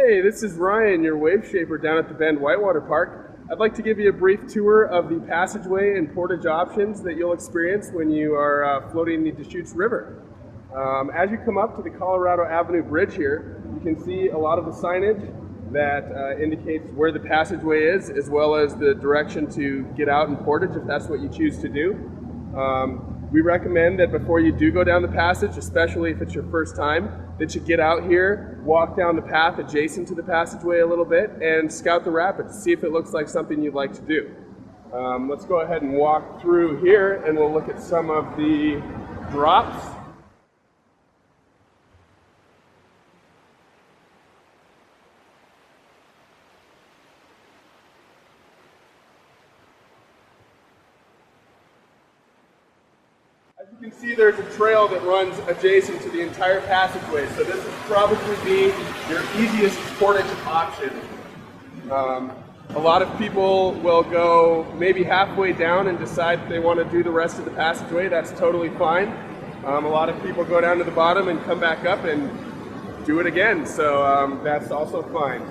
Hey, this is Ryan, your wave shaper down at the Bend Whitewater Park. I'd like to give you a brief tour of the passageway and portage options that you'll experience when you are floating the Deschutes River. As you come up to the Colorado Avenue Bridge here, you can see a lot of the signage that indicates where the passageway is, as well as the direction to get out in portage if that's what you choose to do. We recommend that before you do go down the passage, especially if it's your first time, that you get out here, walk down the path adjacent to the passageway a little bit, and scout the rapids, see if it looks like something you'd like to do. Let's go ahead and walk through here, and we'll look at some of the drops. As you can see, there's a trail that runs adjacent to the entire passageway, so this would probably be your easiest portage option. A lot of people will go maybe halfway down and decide they want to do the rest of the passageway. That's totally fine. A lot of people go down to the bottom and come back up and do it again, so that's also fine.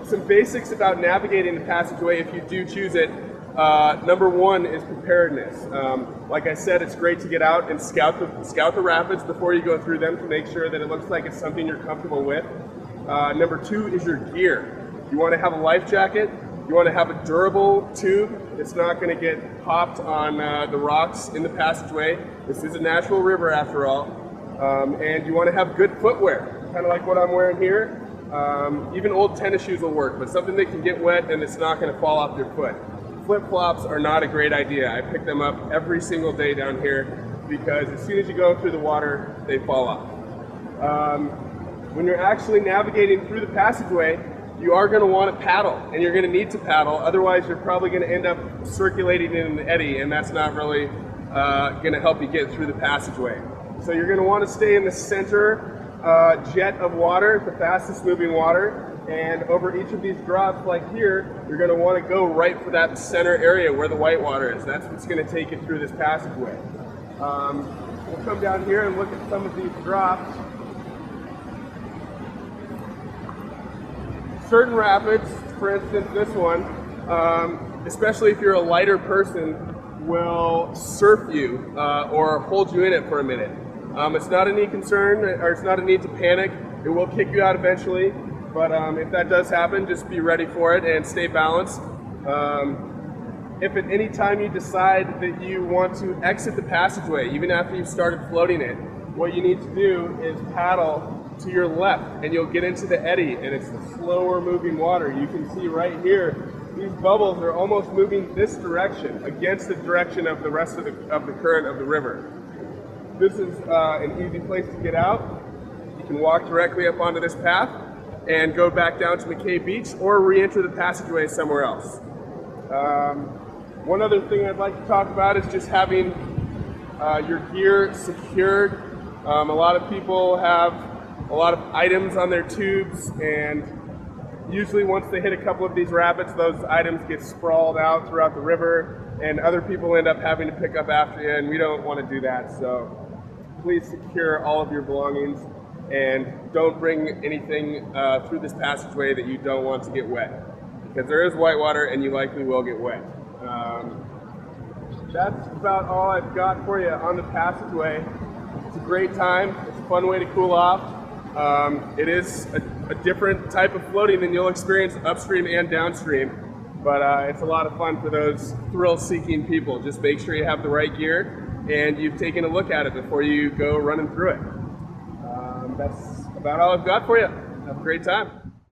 Some basics about navigating the passageway if you do choose it. Number one is preparedness. Like I said, it's great to get out and scout the rapids before you go through them to make sure that it looks like it's something you're comfortable with. Number two is your gear. You want to have a life jacket. You want to have a durable tube that's not going to get popped on the rocks in the passageway. This is a natural river after all. And you want to have good footwear, kind of like what I'm wearing here. Even old tennis shoes will work, but something that can get wet and it's not going to fall off your foot. Flip-flops are not a great idea. I pick them up every single day down here because as soon as you go through the water, they fall off. When you're actually navigating through the passageway, you are going to want to paddle, and you're going to need to paddle. Otherwise, you're probably going to end up circulating in an eddy, and that's not really going to help you get through the passageway. So you're going to want to stay in the center jet of water, the fastest moving water. And over each of these drops, like here, you're going to want to go right for that center area where the whitewater is. That's what's going to take you through this passageway. We'll come down here and look at some of these drops. Certain rapids, for instance this one, especially if you're a lighter person, will surf you or hold you in it for a minute. It's not a need concern, or it's not a need to panic. It will kick you out eventually. But if that does happen, just be ready for it and stay balanced. If at any time you decide that you want to exit the passageway, even after you've started floating it, what you need to do is paddle to your left and you'll get into the eddy, and it's the slower moving water. You can see right here, these bubbles are almost moving this direction against the direction of the rest of the current of the river. This is an easy place to get out. You can walk directly up onto this path and go back down to McKay Beach or re-enter the passageway somewhere else. One other thing I'd like to talk about is just having your gear secured. A lot of people have a lot of items on their tubes, and usually once they hit a couple of these rapids, those items get sprawled out throughout the river, and other people end up having to pick up after you, and we don't want to do that. So please secure all of your belongings. And don't bring anything through this passageway that you don't want to get wet, because there is whitewater and you likely will get wet. That's about all I've got for you on the passageway. It's a great time. It's a fun way to cool off. It is a different type of floating than you'll experience upstream and downstream, but it's a lot of fun for those thrill-seeking people. Just make sure you have the right gear and you've taken a look at it before you go running through it. That's about all I've got for you. Have a great time.